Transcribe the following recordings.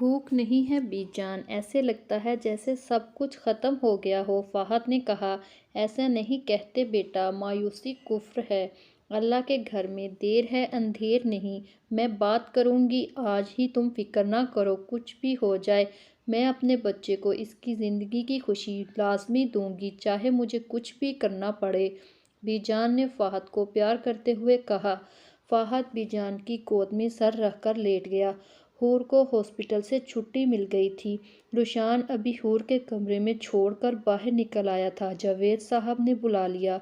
بھوک نہیں ہے بی جان، ایسے لگتا ہے جیسے سب کچھ ختم ہو گیا ہو۔ فہد نے کہا، ایسا نہیں کہتے بیٹا، مایوسی کفر ہے۔ اللہ کے گھر میں دیر ہے اندھیر نہیں۔ میں بات کروں گی آج ہی، تم فکر نہ کرو، کچھ بھی ہو جائے میں اپنے بچے کو اس کی زندگی کی خوشی لازمی دوں گی، چاہے مجھے کچھ بھی کرنا پڑے۔ بی جان نے فہد کو پیار کرتے ہوئے کہا۔ فہد بی جان کی گود میں سر رکھ کر لیٹ گیا۔ حور کو ہاسپٹل سے چھٹی مل گئی تھی۔ روشان ابھی حور کے کمرے میں چھوڑ کر باہر نکل آیا تھا۔ جاوید صاحب نے بلا لیا۔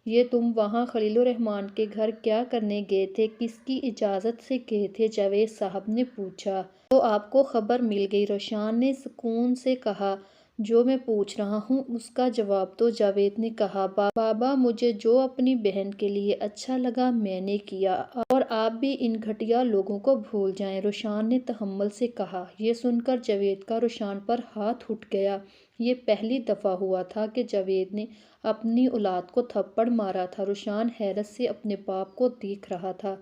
یہ تم وہاں خلیل الرحمن کے گھر کیا کرنے گئے تھے؟ کس کی اجازت سے گئے تھے؟ جاوید صاحب نے پوچھا۔ تو آپ کو خبر مل گئی، روشان نے سکون سے کہا۔ جو میں پوچھ رہا ہوں اس کا جواب دو، جاوید نے کہا۔ بابا، مجھے جو اپنی بہن کے لیے اچھا لگا میں نے کیا، اور آپ بھی ان گھٹیا لوگوں کو بھول جائیں، روشان نے تحمل سے کہا۔ یہ سن کر جاوید کا روشان پر ہاتھ اٹھ گیا۔ یہ پہلی دفعہ ہوا تھا کہ جاوید نے اپنی اولاد کو تھپڑ مارا تھا۔ روشان حیرت سے اپنے باپ کو دیکھ رہا تھا۔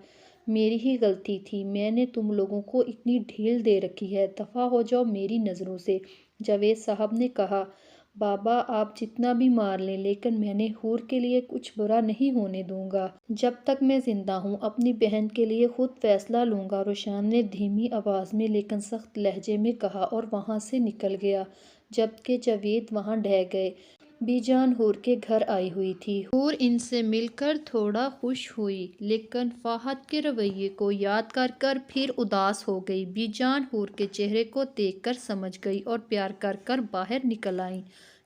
میری ہی غلطی تھی، میں نے تم لوگوں کو اتنی ڈھیل دے رکھی ہے، دفعہ ہو جاؤ میری نظروں سے، جاوید صاحب نے کہا۔ بابا، آپ جتنا بھی مار لیں لیکن میں نے حور کے لیے کچھ برا نہیں ہونے دوں گا۔ جب تک میں زندہ ہوں اپنی بہن کے لیے خود فیصلہ لوں گا، روشان نے دھیمی آواز میں لیکن سخت لہجے میں کہا اور وہاں سے نکل گیا، جبکہ جاوید وہاں ڈھہ گئے۔ بی جان حور کے گھر آئی ہوئی تھی۔ حور ان سے مل کر تھوڑا خوش ہوئی، لیکن فہد کے رویے کو یاد کر کر پھر اداس ہو گئی۔ بی جان حور کے چہرے کو دیکھ کر سمجھ گئی اور پیار کر کر باہر نکل آئیں۔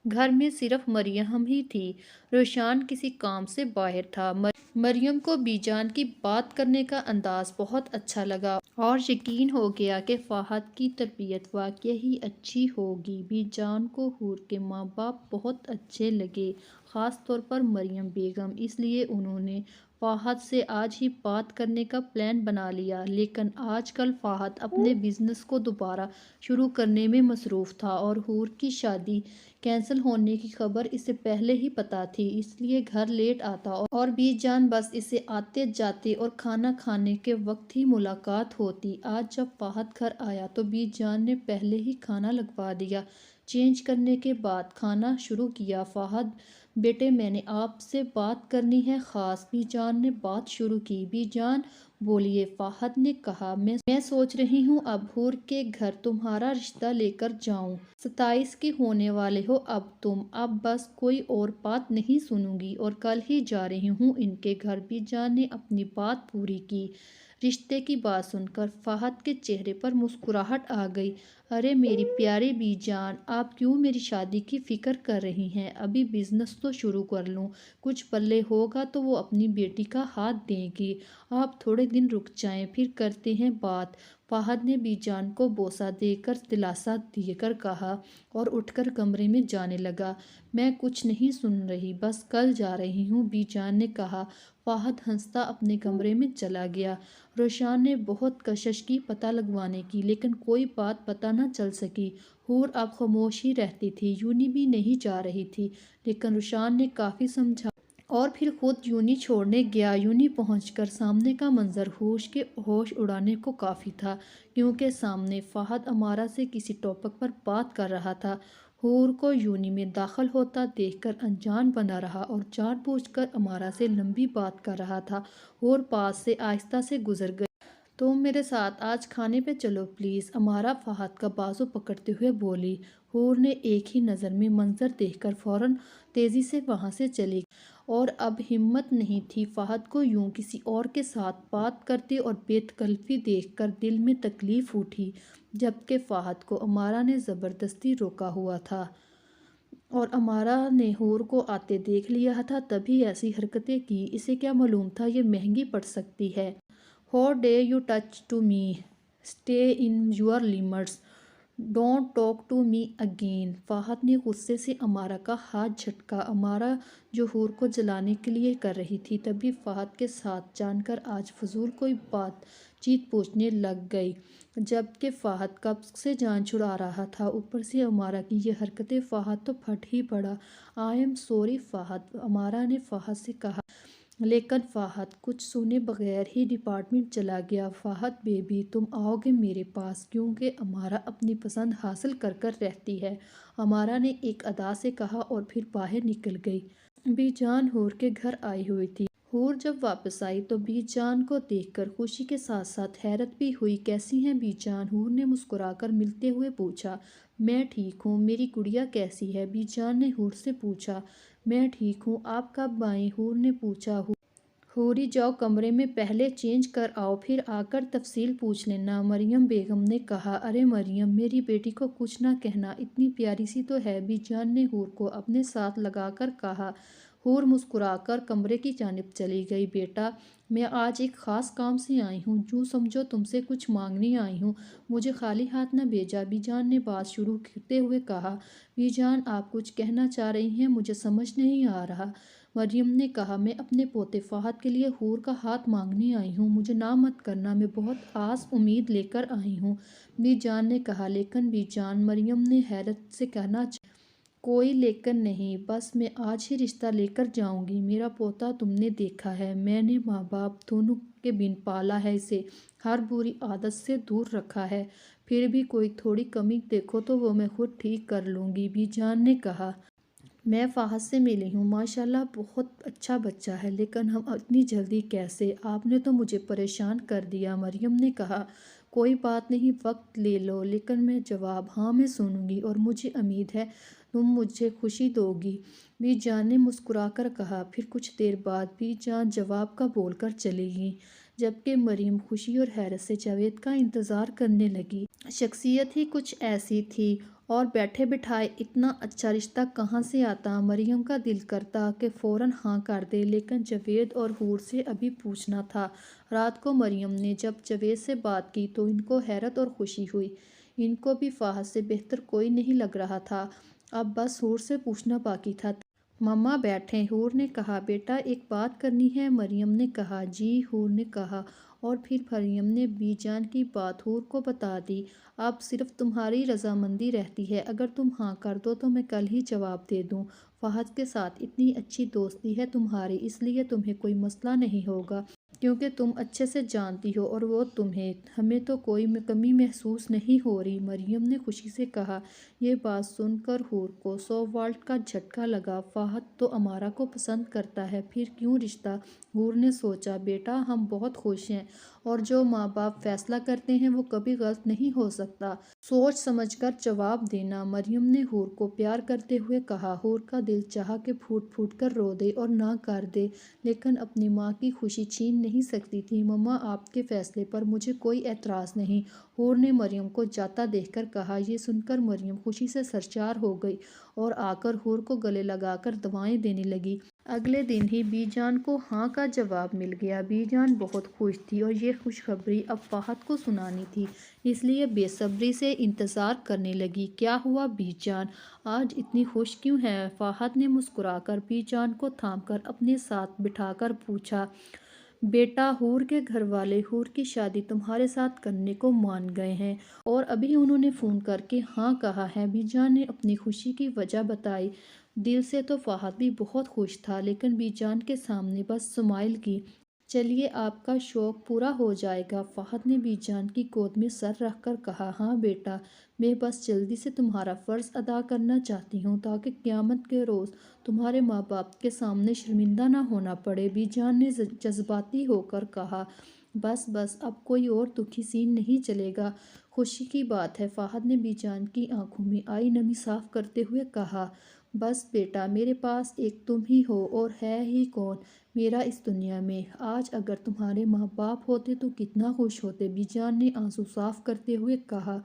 گھر میں صرف مریم ہی تھی۔ روشان کسی کام سے باہر تھا۔ مریم کو بی جان کی بات کرنے کا انداز بہت اچھا لگا اور یقین ہو گیا کہ فہد کی تربیت واقعی ہی اچھی ہوگی۔ بی جان کو حور کے ماں باپ بہت اچھے لگے، خاص طور پر مریم بیگم، اس لیے انہوں نے فہد سے آج ہی بات کرنے کا پلان بنا لیا۔ لیکن آج کل فہد اپنے بزنس کو دوبارہ شروع کرنے میں مصروف تھا اور حور کی شادی کینسل ہونے کی خبر اسے پہلے ہی پتہ تھی، اس لیے گھر لیٹ آتا اور بی جان بس اسے آتے جاتے اور کھانا کھانے کے وقت ہی ملاقات ہوتی۔ آج جب فہد گھر آیا تو بی جان نے پہلے ہی کھانا لگوا دیا۔ چینج کرنے کے بعد کھانا شروع کیا۔ فہد بیٹے، میں نے آپ سے بات کرنی ہے خاص، بی جان نے بات شروع کی۔ بی جان بولیے، فہد نے کہا۔ میں سوچ رہی ہوں اب حور کے گھر تمہارا رشتہ لے کر جاؤں۔ 27 کے ہونے والے ہو اب تم، اب بس کوئی اور بات نہیں سنوں گی، اور کل ہی جا رہی ہوں ان کے گھر۔ بی جان نے اپنی بات پوری کی۔ رشتے کی بات سن کر فہد کے چہرے پر مسکراہٹ آ گئی۔ ارے میری پیاری بی جان، آپ کیوں میری شادی کی فکر کر رہی ہیں؟ ابھی بزنس تو شروع کر لوں، کچھ پلے ہوگا تو وہ اپنی بیٹی کا ہاتھ دیں گی۔ آپ تھوڑے دن رک جائیں، پھر کرتے ہیں بات۔ فہد نے بی جان کو بوسہ دے کر دلاسا دے کر کہا اور اٹھ کر کمرے میں جانے لگا۔ میں کچھ نہیں سن رہی، بس کل جا رہی ہوں، بی جان نے کہا۔ فہد ہنستا اپنے کمرے میں چلا گیا۔ روشان نے بہت کوشش کی پتہ لگوانے کی، لیکن کوئی بات پتہ نہ چل سکی۔ حور اب خاموش ہی رہتی تھی، یونی بھی نہیں جا رہی تھی، لیکن روشان نے کافی سمجھا اور پھر خود یونی چھوڑنے گیا۔ یونی پہنچ کر سامنے کا منظر ہوش اڑانے کو کافی تھا، کیونکہ سامنے فہد امارا سے کسی ٹاپک پر بات کر رہا تھا۔ حور کو یونی میں داخل ہوتا دیکھ کر انجان بنا رہا اور جان بوجھ کر امارا سے لمبی بات کر رہا تھا۔ حور پاس سے آہستہ سے گزر گئی۔ تم میرے ساتھ آج کھانے پہ چلو پلیز، امارا فہد کا بازو پکڑتے ہوئے بولی۔ حور نے ایک ہی نظر میں منظر دیکھ کر فوراً تیزی سے وہاں سے چلی گئی، اور اب ہمت نہیں تھی فہد کو یوں کسی اور کے ساتھ بات کرتے اور بے تکلفی دیکھ کر دل میں تکلیف اٹھی، جبکہ فہد کو امارا نے زبردستی روکا ہوا تھا اور امارا نے حور کو آتے دیکھ لیا تھا تبھی ایسی حرکتیں کی۔ اسے کیا معلوم تھا یہ مہنگی پڑ سکتی ہے۔ How dare you touch to me, stay in your limits, don't talk to me again. Fahad نے غصے سے امارا کا ہاتھ جھٹکا۔ امارا جو حور کو جلانے کے لیے کر رہی تھی، تبھی فہد کے ساتھ جان کر آج فضول کوئی بات چیت پوچھنے لگ گئی، جبکہ فہد کب سے جان چھڑا رہا تھا۔ اوپر سے امارا کی یہ حرکتیں، فہد تو پھٹ ہی پڑا۔ آئی ایم سوری فہد، امارا نے فہد سے کہا۔ لیکن فہد کچھ سنے بغیر ہی ڈپارٹمنٹ چلا گیا۔ فہد بیبی تم آؤ گے میرے پاس، کیونکہ امارا اپنی پسند حاصل کر کر رہتی ہے، امارا نے ایک ادا سے کہا اور پھر باہر نکل گئی۔ بی جان حور کے گھر آئی ہوئی تھی۔ حور جب واپس آئی تو بی جان کو دیکھ کر خوشی کے ساتھ ساتھ حیرت بھی ہوئی۔ کیسی ہیں بی جان؟ حور نے مسکرا کر ملتے ہوئے پوچھا۔ میں ٹھیک ہوں، میری گڑیا کیسی ہے؟ بی جان نے حور سے پوچھا۔ میں ٹھیک ہوں، آپ کب آئیں؟ حور نے پوچھا۔ حوری جاؤ کمرے میں پہلے چینج کر آؤ، پھر آ کر تفصیل پوچھ لینا، مریم بیگم نے کہا۔ ارے مریم، میری بیٹی کو کچھ نہ کہنا، اتنی پیاری سی تو ہے، بی جان نے حور کو اپنے ساتھ لگا کر کہا۔ حور مسکرا کر کمرے کی جانب چلی گئی۔ بیٹا، میں آج ایک خاص کام سے آئی ہوں، یوں سمجھو تم سے کچھ مانگنے آئی ہوں، مجھے خالی ہاتھ نہ بھیجا، بی جان نے بات شروع کرتے ہوئے کہا۔ بی جان، آپ کچھ کہنا چاہ رہی ہیں؟ مجھے سمجھ نہیں آ رہا، مریم نے کہا۔ میں اپنے پوتے فہد کے لیے حور کا ہاتھ مانگنے آئی ہوں، مجھے نہ مت کرنا، میں بہت آس امید لے کر آئی ہوں، بی جان نے کہا۔ لیکن بی جان، مریم نے حیرت سے کہنا چاہا۔ کوئی لیکن نہیں، بس میں آج ہی رشتہ لے کر جاؤں گی، میرا پوتا تم نے دیکھا ہے، میں نے ماں باپ دونوں کے بن پالا ہے، اسے ہر بری عادت سے دور رکھا ہے، پھر بھی کوئی تھوڑی کمی دیکھو تو وہ میں خود ٹھیک کر لوں گی، بی جان نے کہا۔ میں فہد سے ملی ہوں، ماشاءاللہ بہت اچھا بچہ ہے، لیکن ہم اتنی جلدی کیسے؟ آپ نے تو مجھے پریشان کر دیا، مریم نے کہا۔ کوئی بات نہیں، وقت لے لو، لیکن میں جواب ہاں میں سنوں گی اور مجھے امید ہے تم مجھے خوشی دو گی، بی جان نے مسکرا کر کہا۔ پھر کچھ دیر بعد بی جان جواب کا بول کر چلی گئی، جبکہ مریم خوشی اور حیرت سے جاوید کا انتظار کرنے لگی۔ شخصیت ہی کچھ ایسی تھی، اور بیٹھے بٹھائے اتنا اچھا رشتہ کہاں سے آتا؟ مریم کا دل کرتا کہ فوراً ہاں کر دے، لیکن جاوید اور حور سے ابھی پوچھنا تھا۔ رات کو مریم نے جب جاوید سے بات کی تو ان کو حیرت اور خوشی ہوئی، ان کو بھی فہد سے بہتر کوئی نہیں لگ رہا تھا، اب بس حور سے پوچھنا باقی تھا۔ مما بیٹھیں، حور نے کہا۔ بیٹا، ایک بات کرنی ہے، مریم نے کہا۔ جی، حور نے کہا، اور پھر مریم نے بی جان کی بات حور کو بتا دی۔ اب صرف تمہاری رضامندی رہتی ہے، اگر تم ہاں کر دو تو میں کل ہی جواب دے دوں، فہد کے ساتھ اتنی اچھی دوستی ہے تمہاری، اس لیے تمہیں کوئی مسئلہ نہیں ہوگا، کیونکہ تم اچھے سے جانتی ہو اور وہ تمہیں، ہمیں تو کوئی کمی محسوس نہیں ہو رہی، مریم نے خوشی سے کہا۔ یہ بات سن کر حور کو 100 واٹ کا جھٹکا لگا۔ فہد تو امارا کو پسند کرتا ہے، پھر کیوں رشتہ؟ حور نے سوچا۔ بیٹا، ہم بہت خوش ہیں، اور جو ماں باپ فیصلہ کرتے ہیں وہ کبھی غلط نہیں ہو سکتا، سوچ سمجھ کر جواب دینا، مریم نے حور کو پیار کرتے ہوئے کہا۔ حور کا دل چاہا کہ پھوٹ پھوٹ کر رو دے اور نہ کر دے، لیکن اپنی ماں کی خوشی چھین نہیں سکتی تھی۔ مما، آپ کے فیصلے پر مجھے کوئی اعتراض نہیں، حور نے مریم کو جاتا دیکھ کر کہا۔ یہ سن کر مریم خوشی سے سرشار ہو گئی اور آ کر حور کو گلے لگا کر دعائیں دینے لگی۔ اگلے دن ہی بی جان کو ہاں کا جواب مل گیا۔ بی جان بہت خوش تھی اور یہ خوشخبری اب فہد کو سنانی تھی، اس لیے بے صبری سے انتظار کرنے لگی۔ کیا ہوا بی جان، آج اتنی خوش کیوں ہیں؟ فہد نے مسکرا کر بی جان کو تھام کر اپنے ساتھ بٹھا کر پوچھا۔ بیٹا، حور کے گھر والے حور کی شادی تمہارے ساتھ کرنے کو مان گئے ہیں، اور ابھی انہوں نے فون کر کے ہاں کہا ہے، بی جان نے اپنی خوشی کی وجہ بتائی۔ دل سے تو فہد بھی بہت خوش تھا، لیکن بی جان کے سامنے بس اسمائل کی۔ چلیے، آپ کا شوق پورا ہو جائے گا، فہد نے بی جان کی گود میں سر رکھ کر کہا۔ ہاں بیٹا، میں بس جلدی سے تمہارا فرض ادا کرنا چاہتی ہوں، تاکہ قیامت کے روز تمہارے ماں باپ کے سامنے شرمندہ نہ ہونا پڑے، بی جان نے جذباتی ہو کر کہا۔ بس بس، اب کوئی اور دکھی سین نہیں چلے گا، خوشی کی بات ہے، فہد نے بی جان کی آنکھوں میں آئی نمی صاف کرتے ہوئے کہا۔ بس بیٹا، میرے پاس ایک تم ہی ہو، اور ہے ہی کون میرا اس دنیا میں، آج اگر تمہارے ماں باپ ہوتے تو کتنا خوش ہوتے، بی جان نے آنسو صاف کرتے ہوئے کہا۔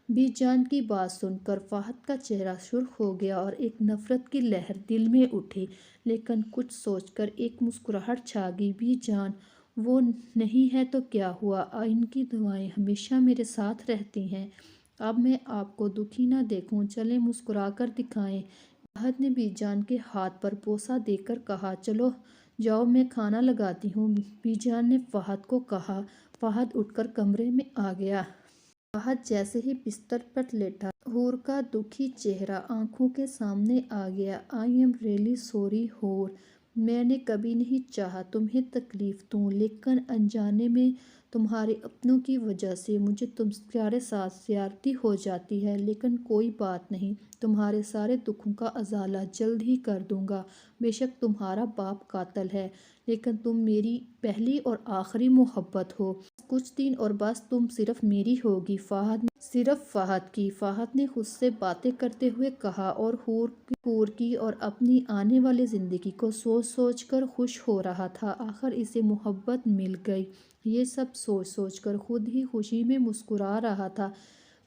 بی جان کی بات سن کر فہد کا چہرہ سرخ ہو گیا اور ایک نفرت کی لہر دل میں اٹھی، لیکن کچھ سوچ کر ایک مسکراہٹ چھا گئی۔ بی جان، وہ نہیں ہے تو کیا ہوا، ان کی دعائیں ہمیشہ میرے ساتھ رہتی ہیں، اب میں آپ کو دکھی نہ دیکھوں، چلیں مسکرا کر دکھائیں، فہد نے بی جان کے ہاتھ پر بوسہ دے کر کہا۔ چلو جاؤ، میں کھانا لگاتی ہوں، بی جان نے فہد کو کہا۔ فہد اٹھ کر کمرے میں آ گیا۔ فہد جیسے ہی بستر پر لیٹا، حور کا دکھی چہرہ آنکھوں کے سامنے آ گیا۔ آئی ایم ریئلی سوری حور، میں نے کبھی نہیں چاہا تمہیں تکلیف دوں، لیکن انجانے میں تمہارے اپنوں کی وجہ سے مجھے تمہارے ساتھ زیادتی ہو جاتی ہے، لیکن کوئی بات نہیں، تمہارے سارے دکھوں کا ازالہ جلد ہی کر دوں گا۔ بے شک تمہارا باپ قاتل ہے، لیکن تم میری پہلی اور آخری محبت ہو۔ کچھ دن اور بس تم صرف میری ہوگی۔ فہد نے صرف فہد کی، فہد نے خود سے باتیں کرتے ہوئے کہا، اور حور کی اور اپنی آنے والی زندگی کو سوچ سوچ کر خوش ہو رہا تھا۔ آخر اسے محبت مل گئی۔ یہ سب سوچ سوچ کر خود ہی خوشی میں مسکرا رہا تھا۔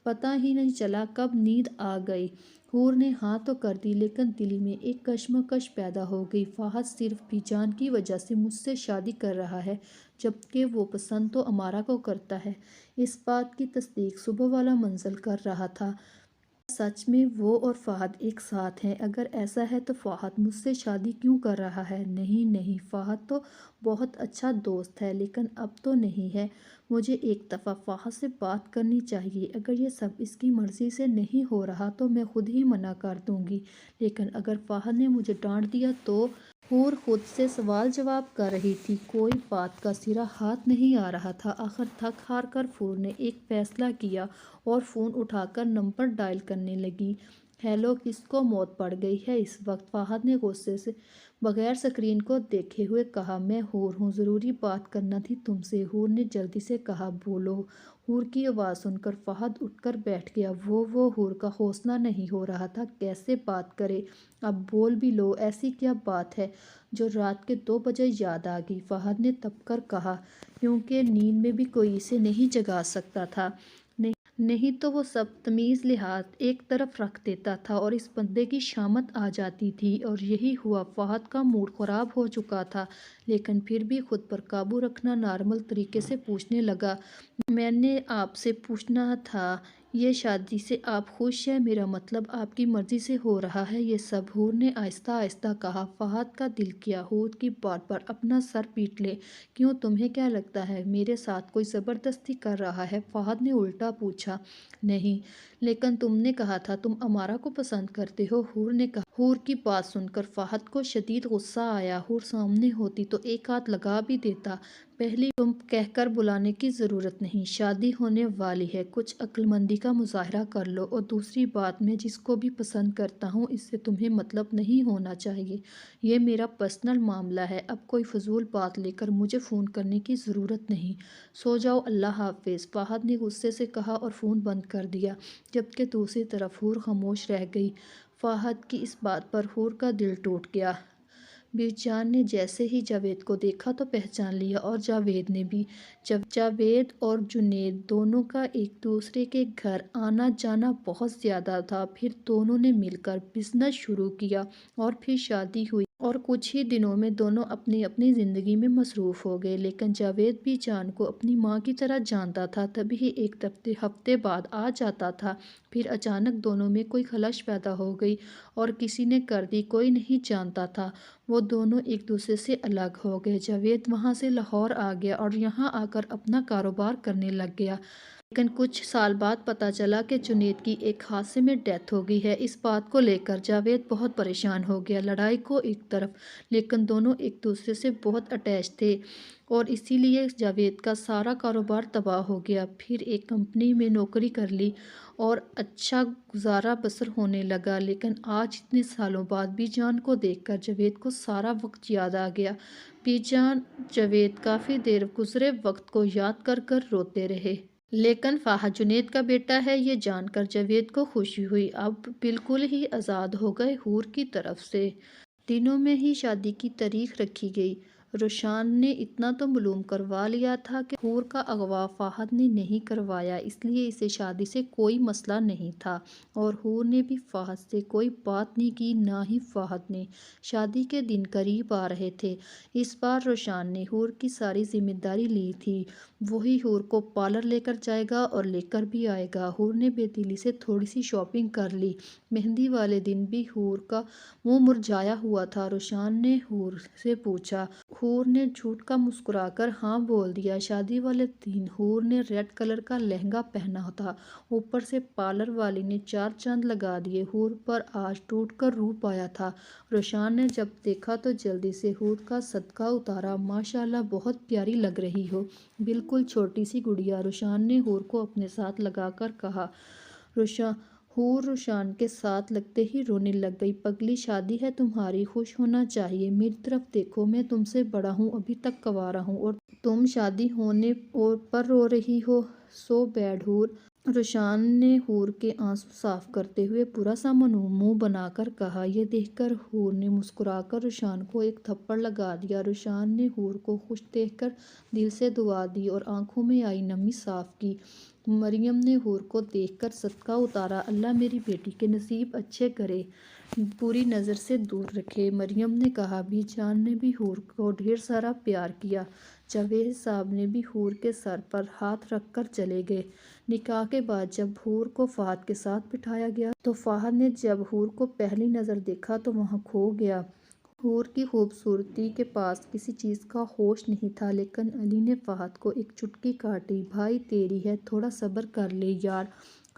پتہ ہی نہیں چلا کب نیند آ گئی۔ حور نے ہاں تو کر دی، لیکن دل میں ایک کشمکش پیدا ہو گئی۔ فہد صرف بی جان کی وجہ سے مجھ سے شادی کر رہا ہے، جبکہ وہ پسند تو امارا کو کرتا ہے۔ اس بات کی تصدیق صبح والا منزل کر رہا تھا۔ کیا سچ میں وہ اور فہد ایک ساتھ ہیں؟ اگر ایسا ہے تو فہد مجھ سے شادی کیوں کر رہا ہے؟ نہیں نہیں، فہد تو بہت اچھا دوست ہے، لیکن اب تو نہیں ہے۔ مجھے ایک دفعہ فہد سے بات کرنی چاہیے۔ اگر یہ سب اس کی مرضی سے نہیں ہو رہا تو میں خود ہی منع کر دوں گی، لیکن اگر فہد نے مجھے ڈانٹ دیا تو؟ حور خود سے سوال جواب کر رہی تھی، کوئی بات کا سرا ہاتھ نہیں آ رہا تھا۔ آخر تھک ہار کر حور نے ایک فیصلہ کیا اور فون اٹھا کر نمبر ڈائل کرنے لگی۔ ہیلو، کس کو موت پڑ گئی ہے اس وقت؟ فہد نے غصے سے بغیر اسکرین کو دیکھے ہوئے کہا، میں حور ہوں، ضروری بات کرنا تھی تم سے۔ حور نے جلدی سے کہا، بولو۔ حور کی آواز سن کر فہد اٹھ کر بیٹھ گیا۔ وہ حور کا حوصلہ نہیں ہو رہا تھا، کیسے بات کرے؟ اب بول بھی لو، ایسی کیا بات ہے جو رات کے 2 بجے یاد آ گئی؟ فہد نے تپ کر کہا، کیونکہ نیند میں بھی کوئی اسے نہیں جگا سکتا تھا۔ نہیں تو وہ سب تمیز لحاظ ایک طرف رکھ دیتا تھا اور اس بندے کی شامت آ جاتی تھی، اور یہی ہوا۔ فہد کا موڈ خراب ہو چکا تھا، لیکن پھر بھی خود پر قابو رکھنا نارمل طریقے سے پوچھنے لگا، میں نے آپ سے پوچھنا تھا، یہ شادی سے آپ خوش ہیں؟ میرا مطلب آپ کی مرضی سے ہو رہا ہے یہ سب؟ حور نے آہستہ آہستہ کہا۔ فہد کا دل کیا حور کی بات پر اپنا سر پیٹ لے۔ کیوں، تمہیں کیا لگتا ہے میرے ساتھ کوئی زبردستی کر رہا ہے؟ فہد نے الٹا پوچھا۔ نہیں، لیکن تم نے کہا تھا تم امارا کو پسند کرتے ہو، حور نے کہا۔ حور کی بات سن کر فہد کو شدید غصہ آیا۔ حور سامنے ہوتی تو ایک ہاتھ لگا بھی دیتا۔ پہلی تم کہہ کر بلانے کی ضرورت نہیں، شادی ہونے والی ہے، کچھ عقل مندی کا مظاہرہ کر لو، اور دوسری بات، میں جس کو بھی پسند کرتا ہوں اس سے تمہیں مطلب نہیں ہونا چاہیے، یہ میرا پرسنل معاملہ ہے۔ اب کوئی فضول بات لے کر مجھے فون کرنے کی ضرورت نہیں، سو جاؤ، اللہ حافظ۔ فہد نے غصے سے کہا اور فون بند کر دیا، جبکہ دوسری طرف حور خاموش رہ گئی۔ فہد کی اس بات پر حور کا دل ٹوٹ گیا۔ بی جان نے جیسے ہی جاوید کو دیکھا تو پہچان لیا، اور جاوید نے بھی۔ جاوید اور جنید دونوں کا ایک دوسرے کے گھر آنا جانا بہت زیادہ تھا۔ پھر دونوں نے مل کر بزنس شروع کیا، اور پھر شادی ہوئی، اور کچھ ہی دنوں میں دونوں اپنی اپنی زندگی میں مصروف ہو گئے۔ لیکن جاوید بی جان کو اپنی ماں کی طرح جانتا تھا، تبھی ایک ہفتے بعد آ جاتا تھا۔ پھر اچانک دونوں میں کوئی خلش پیدا ہو گئی، اور کسی نے کر دی، کوئی نہیں جانتا تھا۔ وہ دونوں ایک دوسرے سے الگ ہو گئے۔ جاوید وہاں سے لاہور آ گیا اور یہاں آ کر اپنا کاروبار کرنے لگ گیا۔ لیکن کچھ سال بعد پتہ چلا کہ جنید کی ایک حادثے میں ڈیتھ ہو گئی ہے۔ اس بات کو لے کر جاوید بہت پریشان ہو گیا۔ لڑائی کو ایک طرف، لیکن دونوں ایک دوسرے سے بہت اٹیچ تھے، اور اسی لیے جاوید کا سارا کاروبار تباہ ہو گیا۔ پھر ایک کمپنی میں نوکری کر لی اور اچھا گزارا بسر ہونے لگا۔ لیکن آج اتنے سالوں بعد بی جان کو دیکھ کر جاوید کو سارا وقت یاد آ گیا۔ بی جان جاوید کافی دیر گزرے وقت کو یاد کر کر روتے رہے۔ لیکن فہد جنید کا بیٹا ہے، یہ جان کر جاوید کو خوشی ہوئی۔ اب بالکل ہی آزاد ہو گئے حور کی طرف سے۔ دنوں میں ہی شادی کی تاریخ رکھی گئی۔ روشان نے اتنا تو معلوم کروا لیا تھا کہ حور کا اغوا فہد نے نہیں کروایا، اس لیے اسے شادی سے کوئی مسئلہ نہیں تھا، اور حور نے بھی فہد سے کوئی بات نہیں کی، نہ ہی فہد نے۔ شادی کے دن قریب آ رہے تھے۔ اس بار روشان نے حور کی ساری ذمہ داری لی تھی، وہی حور کو پارلر لے کر جائے گا اور لے کر بھی آئے گا۔ حور نے بے دلی سے تھوڑی سی شاپنگ کر لی۔ مہندی والے دن بھی حور کا منہ مرجھایا ہوا تھا۔ روشان نے حور سے پوچھا، حور نے جھوٹ کا مسکرا کر ہاں بول دیا۔ شادی والے دن حور نے ریڈ کلر کا لہنگا پہنا تھا، اوپر سے پارلر والی نے 4 چاند لگا دیے۔ حور پر آج ٹوٹ کر روپ آیا تھا۔ روشان نے جب دیکھا تو جلدی سے حور کا صدقہ اتارا۔ ماشاءاللہ بہت پیاری لگ رہی ہو، بالکل چھوٹی سی گڑیا۔ روشان نے حور کو اپنے ساتھ لگا کر کہا۔ حور روشان کے ساتھ لگتے ہی رونے لگ گئی۔ پگلی شادی ہے تمہاری، خوش ہونا چاہیے، میری طرف دیکھو، میں تم سے بڑا ہوں، ابھی تک کنوارا ہوں اور تم شادی ہونے پر رو رہی ہو، سو بیڈ حور۔ روشان نے حور کے آنسو صاف کرتے ہوئے برا سا منہ بنا کر کہا۔ یہ دیکھ کر حور نے مسکرا کر روشان کو ایک تھپڑ لگا دیا۔ روشان نے حور کو خوش دیکھ کر دل سے دعا دی اور آنکھوں میں آئی نمی صاف کی۔ مریم نے حور کو دیکھ کر صدقہ اتارا۔ اللہ میری بیٹی کے نصیب اچھے کرے، بری نظر سے دور رکھے۔ مریم نے کہا۔ بی جان نے بھی حور کو ڈھیر سارا پیار کیا۔ جاوید صاحب نے بھی حور کے سر پر ہاتھ رکھ کر چلے گئے۔ نکاح کے بعد جب حور کو فہد کے ساتھ بٹھایا گیا تو فہد نے جب حور کو پہلی نظر دیکھا تو وہاں کھو گیا۔ حور کی خوبصورتی کے پاس کسی چیز کا ہوش نہیں تھا، لیکن علی نے فہد کو ایک چٹکی کاٹی۔ بھائی تیری ہے، تھوڑا صبر کر لے یار،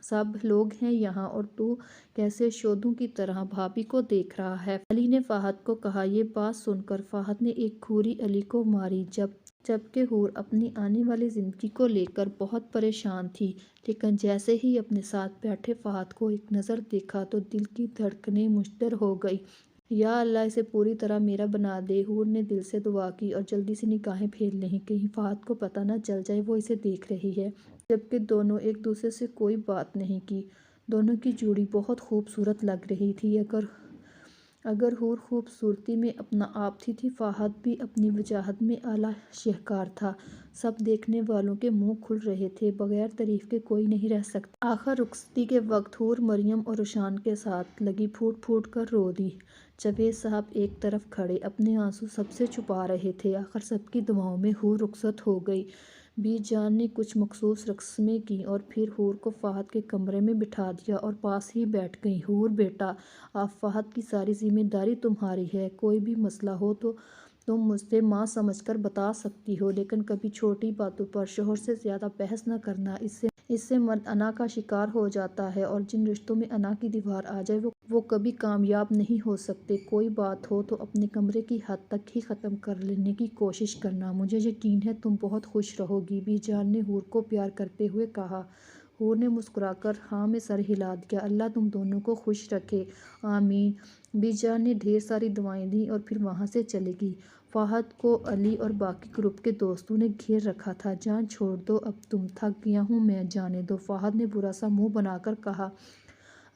سب لوگ ہیں یہاں اور تو کیسے شودھوں کی طرح بھابھی کو دیکھ رہا ہے، علی نے فہد کو کہا۔ یہ بات سن کر فہد نے ایک گھوری علی کو ماری۔ جبکہ حور اپنی آنے والی زندگی کو لے کر بہت پریشان تھی، لیکن جیسے ہی اپنے ساتھ بیٹھے فہد کو ایک نظر دیکھا تو دل کی دھڑکنیں مشتعل ہو گئی۔ یا اللہ اسے پوری طرح میرا بنا دے، حور نے دل سے دعا کی اور جلدی سے نگاہیں پھیر لیں، کہیں فہد کو پتہ نہ چل جائے وہ اسے دیکھ رہی ہے۔ جبکہ دونوں ایک دوسرے سے کوئی بات نہیں کی، دونوں کی جوڑی بہت خوبصورت لگ رہی تھی۔ اگر حور خوبصورتی میں اپنا آپ تھی، فہد بھی اپنی وجاہت میں اعلیٰ شہکار تھا۔ سب دیکھنے والوں کے منہ کھل رہے تھے، بغیر تعریف کے کوئی نہیں رہ سکتا۔ آخر رخصتی کے وقت حور مریم اور روشان کے ساتھ لگی پھوٹ پھوٹ کر رو دی۔ جاوید صاحب ایک طرف کھڑے اپنے آنسو سب سے چھپا رہے تھے۔ آخر سب کی دعاؤں میں حور رخصت ہو گئی۔ بی جان نے کچھ مخصوص رسمیں کیں اور پھر حور کو فہد کے کمرے میں بٹھا دیا اور پاس ہی بیٹھ گئیں۔ حور بیٹا، اب فہد کی ساری ذمہ داری تمہاری ہے، کوئی بھی مسئلہ ہو تو تم مجھ سے ماں سمجھ کر بتا سکتی ہو، لیکن کبھی چھوٹی باتوں پر شوہر سے زیادہ بحث نہ کرنا، اس سے مرد انا کا شکار ہو جاتا ہے اور جن رشتوں میں انا کی دیوار آ جائے وہ کبھی کامیاب نہیں ہو سکتے۔ کوئی بات ہو تو اپنے کمرے کی حد تک ہی ختم کر لینے کی کوشش کرنا، مجھے یقین ہے تم بہت خوش رہو گی، بی جان نے حور کو پیار کرتے ہوئے کہا۔ حور نے مسکرا کر ہاں میں سر ہلا دیا۔ اللہ تم دونوں کو خوش رکھے، آمین۔ بی جان نے ڈھیر ساری دعائیں دیں اور پھر وہاں سے چلی گئی۔ فہد کو علی اور باقی گروپ کے دوستوں نے گھیر رکھا تھا۔ جان چھوڑ دو اب، تم تھک گیا ہوں میں، جانے دو، فہد نے برا سا منہ بنا کر کہا۔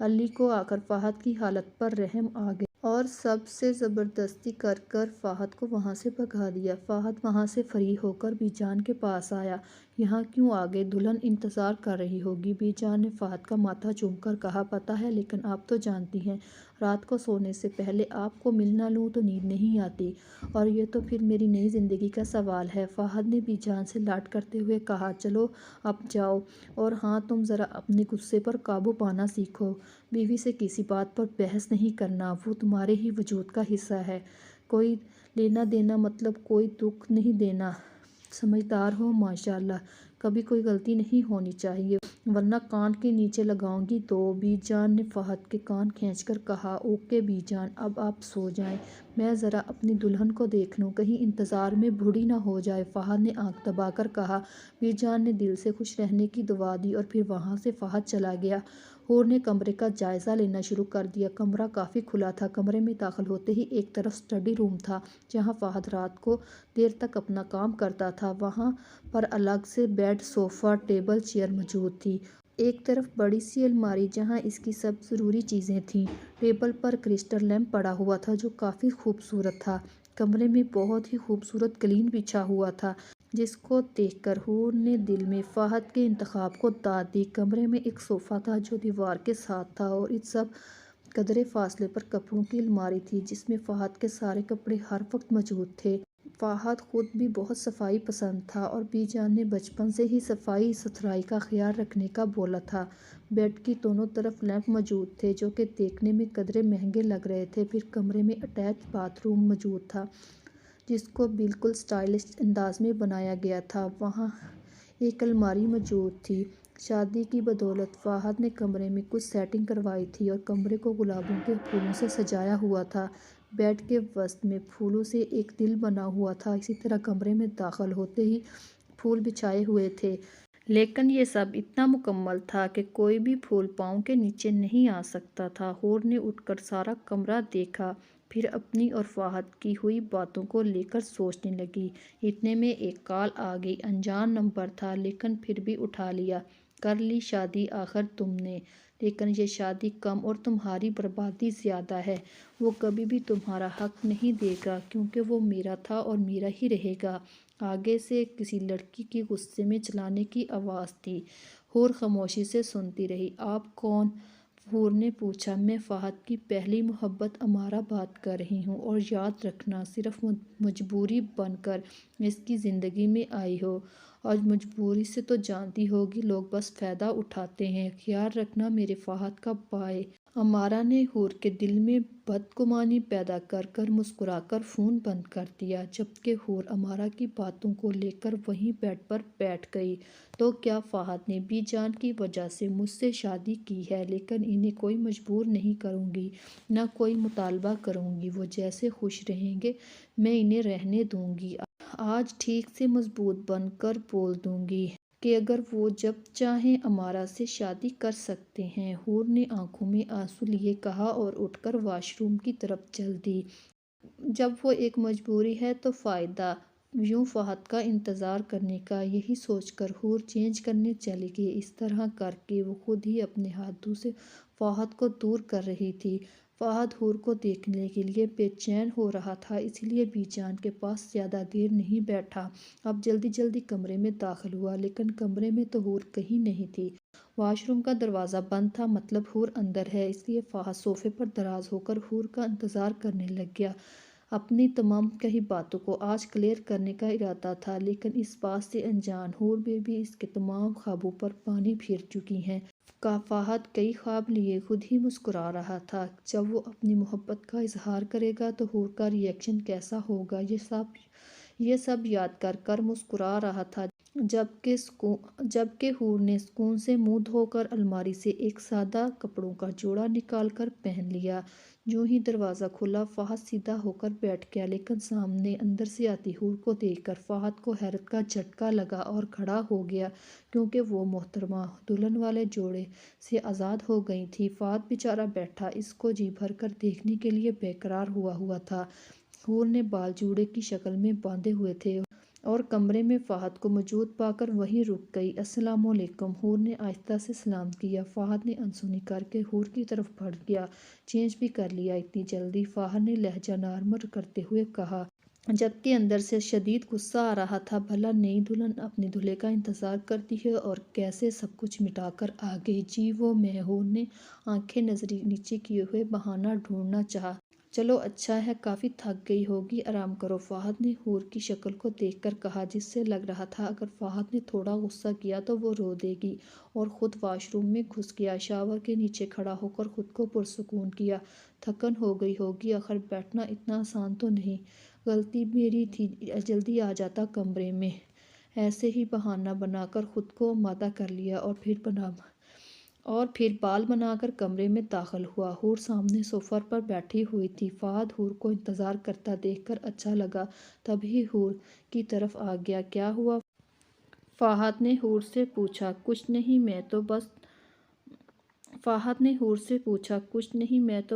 علی کو آ کر فہد کی حالت پر رحم آ گیا اور سب سے زبردستی کر فہد کو وہاں سے بھگا دیا۔ فہد وہاں سے فری ہو کر بی جان کے پاس آیا۔ یہاں کیوں آ گئے؟ دلہن انتظار کر رہی ہوگی، بی جان نے فہد کا ماتھا چوم کر کہا۔ پتہ ہے، لیکن آپ تو جانتی ہیں رات کو سونے سے پہلے آپ کو مل نہ لوں تو نیند نہیں آتی، اور یہ تو پھر میری نئی زندگی کا سوال ہے، فہد نے بی جان سے لاڈ کرتے ہوئے کہا۔ چلو اب جاؤ، اور ہاں تم ذرا اپنے غصے پر قابو پانا سیکھو، بیوی سے کسی بات پر بحث نہیں کرنا، وہ تمہارے ہی وجود کا حصہ ہے، کوئی لینا دینا مطلب کوئی دکھ نہیں دینا، سمجھدار ہو ماشاءاللہ، کبھی کوئی غلطی نہیں ہونی چاہیے ورنہ کان کے نیچے لگاؤں گی تو، بی جان نے فہد کے کان کھینچ کر کہا۔ اوکے بی جان، اب آپ سو جائیں، میں ذرا اپنی دلہن کو دیکھ لوں، کہیں انتظار میں بوڑھی نہ ہو جائے، فہد نے آنکھ دبا کر کہا۔ بی جان نے دل سے خوش رہنے کی دعا دی اور پھر وہاں سے فہد چلا گیا۔ حور نے کمرے کا جائزہ لینا شروع کر دیا۔ کمرہ کافی کھلا تھا۔ کمرے میں داخل ہوتے ہی ایک طرف اسٹڈی روم تھا، جہاں فہد رات کو دیر تک اپنا کام کرتا تھا۔ وہاں پر الگ سے بیڈ، صوفہ، ٹیبل، چیئر موجود تھی۔ ایک طرف بڑی سی الماری جہاں اس کی سب ضروری چیزیں تھیں۔ ٹیبل پر کرسٹل لیمپ پڑا ہوا تھا جو کافی خوبصورت تھا۔ کمرے میں بہت ہی خوبصورت قالین بچھا ہوا تھا، جس کو دیکھ کر حور نے دل میں فہد کے انتخاب کو داد دی۔ کمرے میں ایک صوفہ تھا جو دیوار کے ساتھ تھا اور اس سب قدرے فاصلے پر کپڑوں کی الماری تھی جس میں فہد کے سارے کپڑے ہر وقت موجود تھے۔ فہد خود بھی بہت صفائی پسند تھا اور بی جان نے بچپن سے ہی صفائی ستھرائی کا خیال رکھنے کا بولا تھا۔ بیڈ کی دونوں طرف لیمپ موجود تھے جو کہ دیکھنے میں قدرے مہنگے لگ رہے تھے۔ پھر کمرے میں اٹیچ باتھ روم موجود تھا جس کو بالکل سٹائلش انداز میں بنایا گیا تھا۔ وہاں ایک الماری موجود تھی۔ شادی کی بدولت فہد نے کمرے میں کچھ سیٹنگ کروائی تھی اور کمرے کو گلابوں کے پھولوں سے سجایا ہوا تھا۔ بیڈ کے وسط میں پھولوں سے ایک دل بنا ہوا تھا، اسی طرح کمرے میں داخل ہوتے ہی پھول بچھائے ہوئے تھے۔ لیکن یہ سب اتنا مکمل تھا کہ کوئی بھی پھول پاؤں کے نیچے نہیں آ سکتا تھا۔ حور نے اٹھ کر سارا کمرہ دیکھا، پھر اپنی اور فہد کی ہوئی باتوں کو لے کر سوچنے لگی۔ اتنے میں ایک کال آ گئی۔ انجان نمبر تھا لیکن پھر بھی اٹھا لیا۔ کر لی شادی آخر تم نے، لیکن یہ شادی کم اور تمہاری بربادی زیادہ ہے۔ وہ کبھی بھی تمہارا حق نہیں دے گا کیونکہ وہ میرا تھا اور میرا ہی رہے گا۔ آگے سے کسی لڑکی کی غصے میں چلانے کی آواز تھی۔ حور خاموشی سے سنتی رہی۔ آپ کون؟ حور نے پوچھا۔ میں فہد کی پہلی محبت امارہ بات کر رہی ہوں، اور یاد رکھنا صرف مجبوری بن کر اس کی زندگی میں آئی ہو، اور مجبوری سے تو جانتی ہوگی لوگ بس فائدہ اٹھاتے ہیں۔ خیال رکھنا میرے فہد کا، بائے۔ امارہ نے حور کے دل میں بدگمانی پیدا کر کر مسکرا کر فون بند کر دیا، جبکہ حور امارہ کی باتوں کو لے کر وہیں بیڈ پر بیٹھ گئی۔ تو کیا فہد نے بی جان کی وجہ سے مجھ سے شادی کی ہے، لیکن انہیں کوئی مجبور نہیں کروں گی، نہ کوئی مطالبہ کروں گی۔ وہ جیسے خوش رہیں گے میں انہیں رہنے دوں گی۔ آج ٹھیک سے مضبوط بن کر بول دوں گی کہ اگر وہ جب چاہیں امارہ سے شادی کر سکتے ہیں۔ حور نے آنکھوں میں آنسو لیے کہا اور اٹھ کر واش روم کی طرف چل دی۔ جب وہ ایک مجبوری ہے تو فائدہ یوں فہد کا انتظار کرنے کا؟ یہی سوچ کر حور چینج کرنے چلی گئی۔ اس طرح کر کے وہ خود ہی اپنے ہاتھوں سے فہد کو دور کر رہی تھی۔ فہد حور کو دیکھنے کے لیے بے چین ہو رہا تھا، اس لیے بی جان کے پاس زیادہ دیر نہیں بیٹھا۔ اب جلدی جلدی کمرے میں داخل ہوا، لیکن کمرے میں تو حور کہیں نہیں تھی۔ واش روم کا دروازہ بند تھا، مطلب حور اندر ہے۔ اس لیے فہد صوفے پر دراز ہو کر حور کا انتظار کرنے لگ گیا۔ اپنی تمام کہی باتوں کو آج کلیئر کرنے کا ارادہ تھا، لیکن اس بات سے انجان حور بھی اس کے تمام خوابوں پر پانی پھیر چکی ہیں۔ فہد کئی خواب لیے خود ہی مسکرا رہا تھا۔ جب وہ اپنی محبت کا اظہار کرے گا تو حور کا ری ایکشن کیسا ہوگا، یہ سب یاد کر کر مسکرا رہا تھا، جبکہ حور نے سکون سے منہ دھو کر الماری سے ایک سادہ کپڑوں کا جوڑا نکال کر پہن لیا۔ جوں ہی دروازہ کھلا فہد سیدھا ہو کر بیٹھ گیا، لیکن سامنے اندر سے آتی حور کو دیکھ کر فہد کو حیرت کا جھٹکا لگا اور کھڑا ہو گیا، کیونکہ وہ محترمہ دلہن والے جوڑے سے آزاد ہو گئی تھی۔ فہد بیچارہ بیٹھا اس کو جی بھر کر دیکھنے کے لیے بے قرار ہوا تھا۔ حور نے بال جوڑے کی شکل میں باندھے ہوئے تھے اور کمرے میں فہد کو موجود پا کر وہیں رک گئی۔ السلام علیکم، حور نے آہستہ سے سلام کیا۔ فہد نے انسنی کر کے حور کی طرف بڑھ گیا۔ چینج بھی کر لیا اتنی جلدی؟ فہد نے لہجہ نارمل کرتے ہوئے کہا، جبکہ اندر سے شدید غصہ آ رہا تھا۔ بھلا نئی دلہن اپنے دولہے کا انتظار کرتی ہے اور کیسے سب کچھ مٹا کر آ گئی؟ جی وہ میں، حور نے آنکھیں نظر نیچے کیے ہوئے بہانہ ڈھونڈنا چاہا۔ چلو اچھا ہے، کافی تھک گئی ہوگی، آرام کرو، فہد نے حور کی شکل کو دیکھ کر کہا، جس سے لگ رہا تھا اگر فہد نے تھوڑا غصہ کیا تو وہ رو دے گی، اور خود واش روم میں گھس گیا۔ شاور کے نیچے کھڑا ہو کر خود کو پرسکون کیا۔ تھکن ہو گئی ہوگی، آخر بیٹھنا اتنا آسان تو نہیں، غلطی میری تھی، جلدی آ جاتا کمرے میں۔ ایسے ہی بہانہ بنا کر خود کو آمادہ کر لیا اور پھر بال بنا کر کمرے میں داخل ہوا۔ حور سامنے صوفہ پر بیٹھی ہوئی تھی۔ فہد حور کو انتظار کرتا دیکھ کر اچھا لگا، تبھی حور کی طرف آ گیا۔ کیا ہوا؟ فہد نے حور سے پوچھا۔ کچھ نہیں، میں تو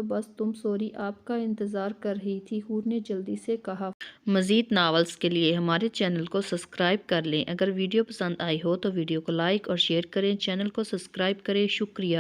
بس تم سوری آپ کا انتظار کر رہی تھی، حور نے جلدی سے کہا۔ مزید ناولز کے لیے ہمارے چینل کو سبسکرائب کر لیں۔ اگر ویڈیو پسند آئی ہو تو ویڈیو کو لائک اور شیئر کریں، چینل کو سبسکرائب کریں۔ شکریہ۔